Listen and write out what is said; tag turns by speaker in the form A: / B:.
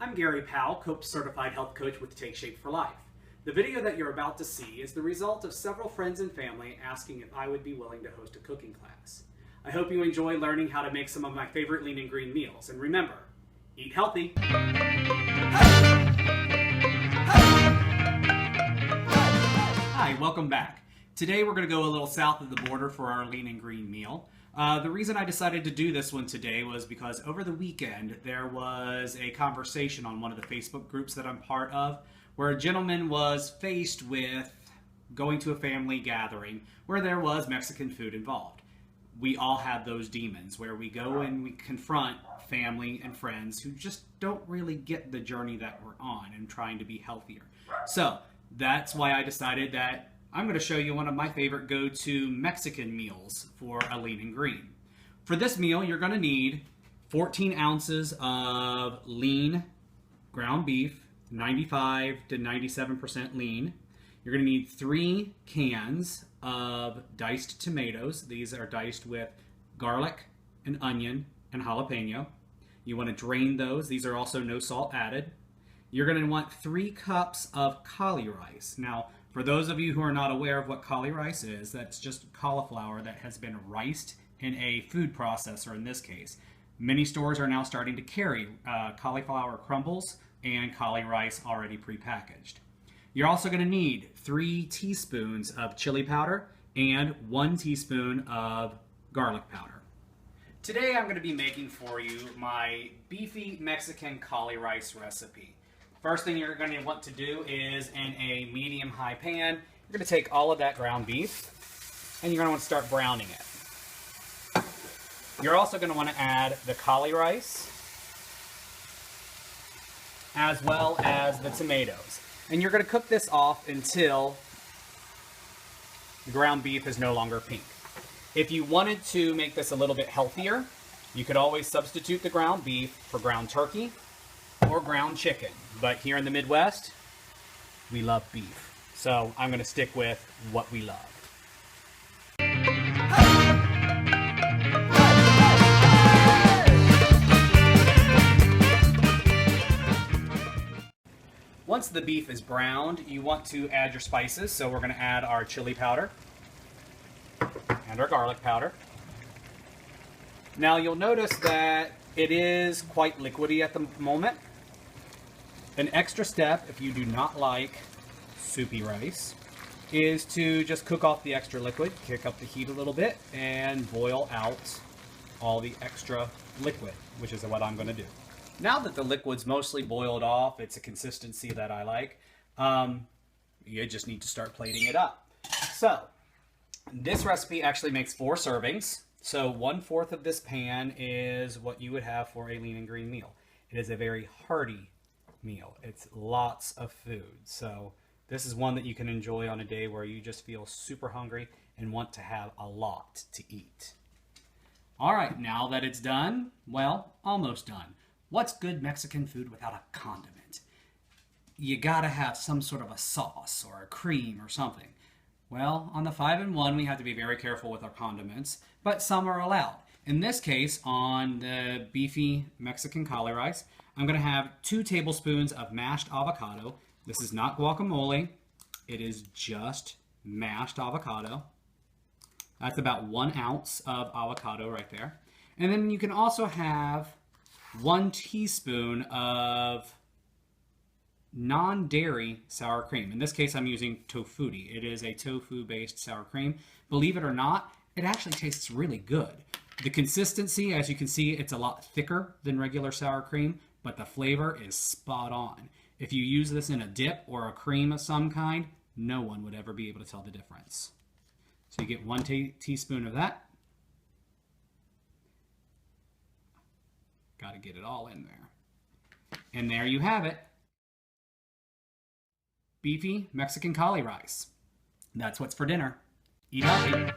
A: I'm Gary Powell, Coach Certified Health Coach with Take Shape for Life. The video that you're about to see is the result of several friends and family asking if I would be willing to host a cooking class. I hope you enjoy learning how to make some of my favorite lean and green meals. And remember, eat healthy. Hi, welcome back. Today we're going to go a little south of the border for our lean and green meal. The reason I decided to do this one today was because over the weekend there was a conversation on one of the Facebook groups that I'm part of where a gentleman was faced with going to a family gathering where there was Mexican food involved. We all have those demons where we go and we confront family and friends who just don't really get the journey that we're on and trying to be healthier. So that's why I decided that I'm going to show you one of my favorite go-to Mexican meals for a lean and green. For this meal, you're going to need 14 ounces of lean ground beef, 95 to 97% lean. You're going to need 3 cans of diced tomatoes. These are diced with garlic and onion and jalapeno. You want to drain those. These are also no salt added. You're going to want 3 cups of caulirice. Now, for those of you who are not aware of what caulirice is, that's just cauliflower that has been riced in a food processor in this case. Many stores are now starting to carry cauliflower crumbles and caulirice already prepackaged. You're also going to need 3 teaspoons of chili powder and 1 teaspoon of garlic powder. Today I'm going to be making for you my beefy Mexican caulirice recipe. First thing you're going to want to do is in a medium-high pan, you're going to take all of that ground beef and you're going to want to start browning it. You're also going to want to add the caulirice as well as the tomatoes. And you're going to cook this off until the ground beef is no longer pink. If you wanted to make this a little bit healthier, you could always substitute the ground beef for ground turkey or ground chicken. But here in the Midwest, we love beef. So I'm going to stick with what we love. Once the beef is browned, you want to add your spices. So we're going to add our chili powder and our garlic powder. Now you'll notice that it is quite liquidy at the moment. An extra step, if you do not like soupy rice, is to just cook off the extra liquid, kick up the heat a little bit, and boil out all the extra liquid, which is what I'm going to do. Now that the liquid's mostly boiled off, it's a consistency that I like, you just need to start plating it up. So, this recipe actually makes 4 servings. So 1/4 of this pan is what you would have for a lean and green meal. It is a very hearty meal. It's lots of food. So this is one that you can enjoy on a day where you just feel super hungry and want to have a lot to eat. All right, now that it's done, well, almost done. What's good Mexican food without a condiment? You gotta have some sort of a sauce or a cream or something. Well, on the 5-in-1, we have to be very careful with our condiments, but some are allowed. In this case, on the beefy Mexican caulirice, I'm going to have 2 tablespoons of mashed avocado. This is not guacamole. It is just mashed avocado. That's about 1 ounce of avocado right there. And then you can also have 1 teaspoon of non-dairy sour cream. In this case, I'm using tofutti. It is a tofu-based sour cream. Believe it or not, it actually tastes really good. The consistency, as you can see, it's a lot thicker than regular sour cream, but the flavor is spot on. If you use this in a dip or a cream of some kind, no one would ever be able to tell the difference. So you get 1 teaspoon of that. Got to get it all in there. And there you have it. Beefy Mexican caulirice. That's what's for dinner. Eat healthy.